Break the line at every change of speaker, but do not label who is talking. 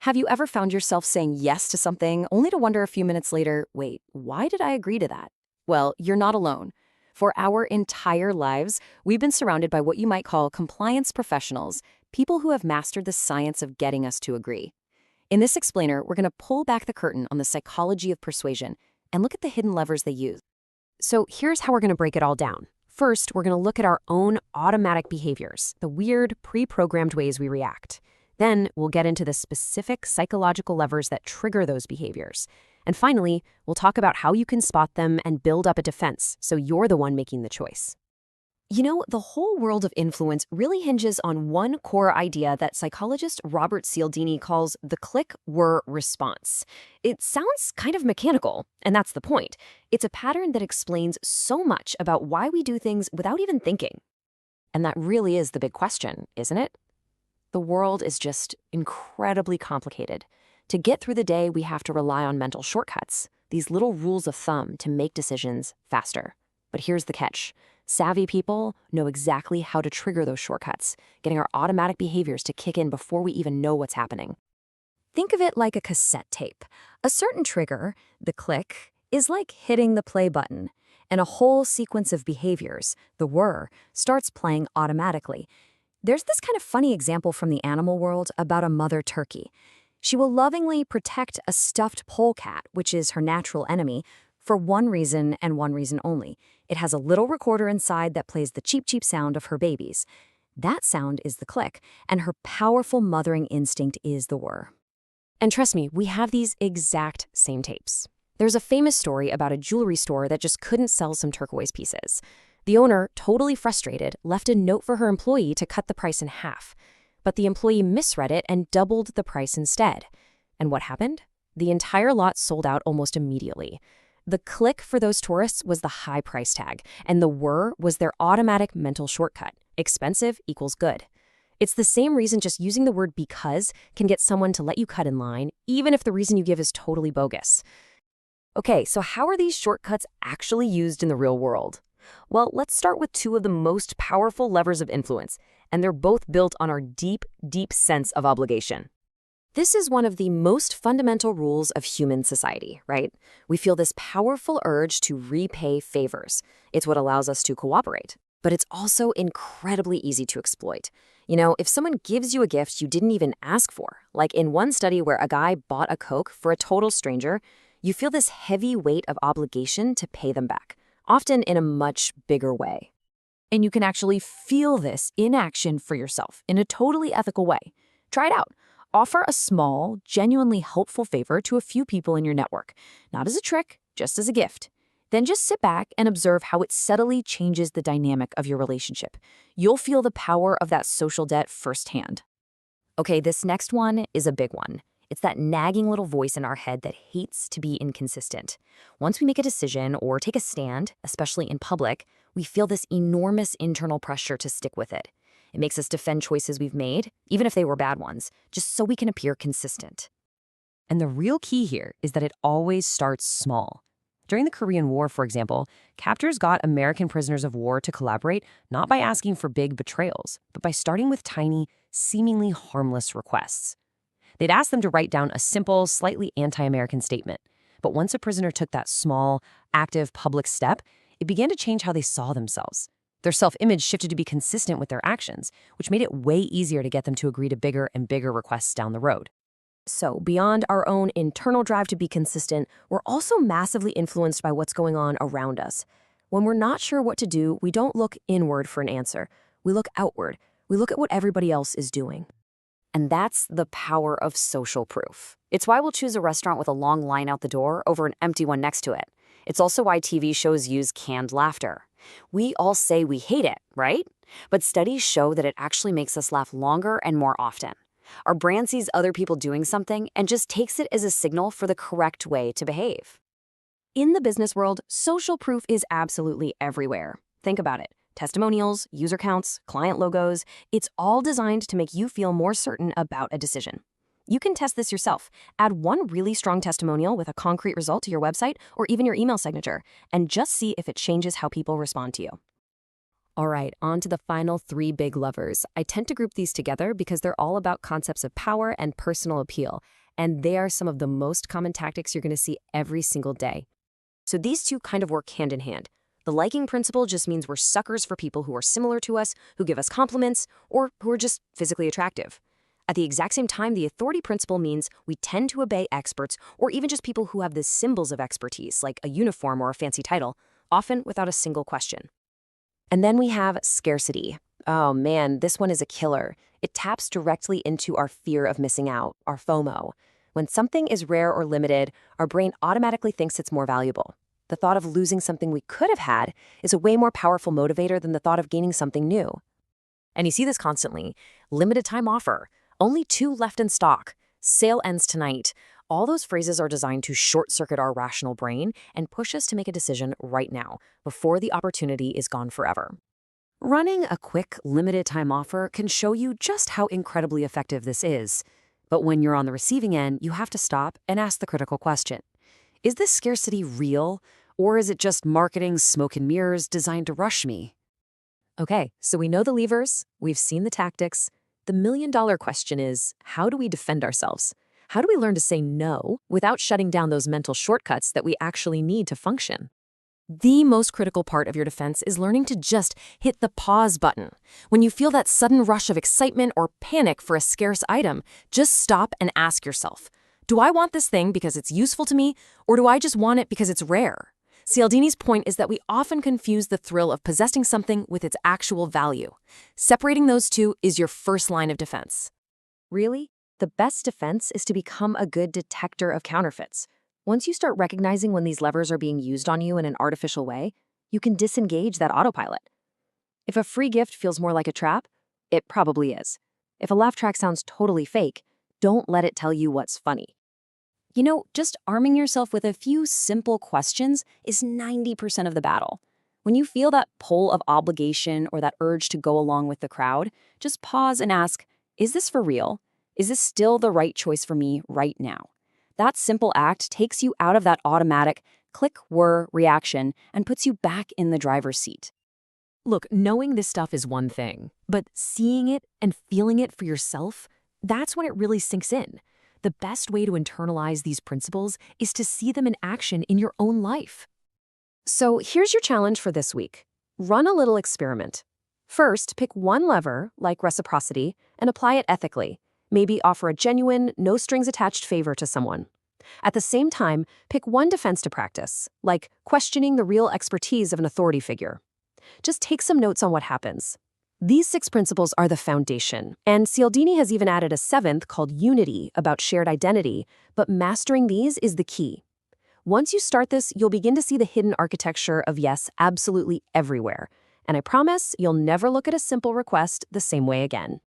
Have you ever found yourself saying yes to something only to wonder a few minutes later, wait, why did I agree to that? Well, you're not alone. For our entire lives, we've been surrounded by what you might call compliance professionals, people who have mastered the science of getting us to agree. In this explainer, we're going to pull back the curtain on the psychology of persuasion and look at the hidden levers they use.
So here's how we're going to break it all down. First, we're going to look at our own automatic behaviors, the weird, pre-programmed ways we react. Then we'll get into the specific psychological levers that trigger those behaviors. And finally, we'll talk about how you can spot them and build up a defense so you're the one making the choice. You know, the whole world of influence really hinges on one core idea that psychologist Robert Cialdini calls the click-whirr response. It sounds kind of mechanical, and that's the point. It's a pattern that explains so much about why we do things without even thinking. And that really is the big question, isn't it? The world is just incredibly complicated. To get through the day, we have to rely on mental shortcuts, these little rules of thumb to make decisions faster. But here's the catch. Savvy people know exactly how to trigger those shortcuts, getting our automatic behaviors to kick in before we even know what's happening. Think of it like a cassette tape. A certain trigger, the click, is like hitting the play button, and a whole sequence of behaviors, the whirr, starts playing automatically. There's this kind of funny example from the animal world about a mother turkey. She will lovingly protect a stuffed polecat, which is her natural enemy, for one reason and one reason only. It has a little recorder inside that plays the cheep cheep sound of her babies. That sound is the click, and her powerful mothering instinct is the whirr. And trust me, we have these exact same tapes. There's a famous story about a jewelry store that just couldn't sell some turquoise pieces. The owner, totally frustrated, left a note for her employee to cut the price in half. But the employee misread it and doubled the price instead. And what happened? The entire lot sold out almost immediately. The click for those tourists was the high price tag, and the whirr was their automatic mental shortcut. Expensive equals good. It's the same reason just using the word because can get someone to let you cut in line, even if the reason you give is totally bogus. Okay, so how are these shortcuts actually used in the real world? Well, let's start with two of the most powerful levers of influence, and they're both built on our deep, deep sense of obligation. This is one of the most fundamental rules of human society, right? We feel this powerful urge to repay favors. It's what allows us to cooperate. But it's also incredibly easy to exploit. You know, if someone gives you a gift you didn't even ask for, like in one study where a guy bought a Coke for a total stranger, you feel this heavy weight of obligation to pay them back, often in a much bigger way. And you can actually feel this in action for yourself in a totally ethical way. Try it out. Offer a small, genuinely helpful favor to a few people in your network, not as a trick, just as a gift. Then just sit back and observe how it subtly changes the dynamic of your relationship. You'll feel the power of that social debt firsthand. Okay, this next one is a big one. It's that nagging little voice in our head that hates to be inconsistent. Once we make a decision or take a stand, especially in public, we feel this enormous internal pressure to stick with it. It makes us defend choices we've made, even if they were bad ones, just so we can appear consistent. And the real key here is that it always starts small. During the Korean War, for example, captors got American prisoners of war to collaborate not by asking for big betrayals, but by starting with tiny, seemingly harmless requests. They'd ask them to write down a simple, slightly anti-American statement. But once a prisoner took that small, active public step, it began to change how they saw themselves. Their self-image shifted to be consistent with their actions, which made it way easier to get them to agree to bigger and bigger requests down the road. So, beyond our own internal drive to be consistent, we're also massively influenced by what's going on around us. When we're not sure what to do, we don't look inward for an answer. We look outward. We look at what everybody else is doing. And that's the power of social proof. It's why we'll choose a restaurant with a long line out the door over an empty one next to it. It's also why TV shows use canned laughter. We all say we hate it, right? But studies show that it actually makes us laugh longer and more often. Our brain sees other people doing something and just takes it as a signal for the correct way to behave. In the business world, social proof is absolutely everywhere. Think about it. Testimonials, user counts, client logos, it's all designed to make you feel more certain about a decision. You can test this yourself. Add one really strong testimonial with a concrete result to your website or even your email signature, and just see if it changes how people respond to you.
All right, on to the final three big levers. I tend to group these together because they're all about concepts of power and personal appeal, and they are some of the most common tactics you're going to see every single day. So these two kind of work hand in hand. The liking principle just means we're suckers for people who are similar to us, who give us compliments, or who are just physically attractive. At the exact same time, the authority principle means we tend to obey experts or even just people who have the symbols of expertise, like a uniform or a fancy title, often without a single question. And then we have scarcity. Oh man, this one is a killer. It taps directly into our fear of missing out, our FOMO. When something is rare or limited, our brain automatically thinks it's more valuable. The thought of losing something we could have had is a way more powerful motivator than the thought of gaining something new. And you see this constantly. Limited time offer. Only 2 left in stock. Sale ends tonight. All those phrases are designed to short-circuit our rational brain and push us to make a decision right now, before the opportunity is gone forever. Running a quick, limited-time offer can show you just how incredibly effective this is. But when you're on the receiving end, you have to stop and ask the critical question. Is this scarcity real, or is it just marketing smoke and mirrors designed to rush me? Okay, so we know the levers, we've seen the tactics. The million-dollar question is, how do we defend ourselves? How do we learn to say no without shutting down those mental shortcuts that we actually need to function? The most critical part of your defense is learning to just hit the pause button. When you feel that sudden rush of excitement or panic for a scarce item, just stop and ask yourself, do I want this thing because it's useful to me, or do I just want it because it's rare? Cialdini's point is that we often confuse the thrill of possessing something with its actual value. Separating those two is your first line of defense. Really? The best defense is to become a good detector of counterfeits. Once you start recognizing when these levers are being used on you in an artificial way, you can disengage that autopilot. If a free gift feels more like a trap, it probably is. If a laugh track sounds totally fake, don't let it tell you what's funny. You know, just arming yourself with a few simple questions is 90% of the battle. When you feel that pull of obligation or that urge to go along with the crowd, just pause and ask, is this for real? Is this still the right choice for me right now? That simple act takes you out of that automatic click, whirr reaction and puts you back in the driver's seat. Look, knowing this stuff is one thing, but seeing it and feeling it for yourself, that's when it really sinks in. The best way to internalize these principles is to see them in action in your own life. So here's your challenge for this week. Run a little experiment. First, pick one lever, like reciprocity, and apply it ethically. Maybe offer a genuine, no-strings-attached favor to someone. At the same time, pick one defense to practice, like questioning the real expertise of an authority figure. Just take some notes on what happens. These 6 principles are the foundation, and Cialdini has even added a 7th called unity about shared identity, but mastering these is the key. Once you start this, you'll begin to see the hidden architecture of yes absolutely everywhere, and I promise you'll never look at a simple request the same way again.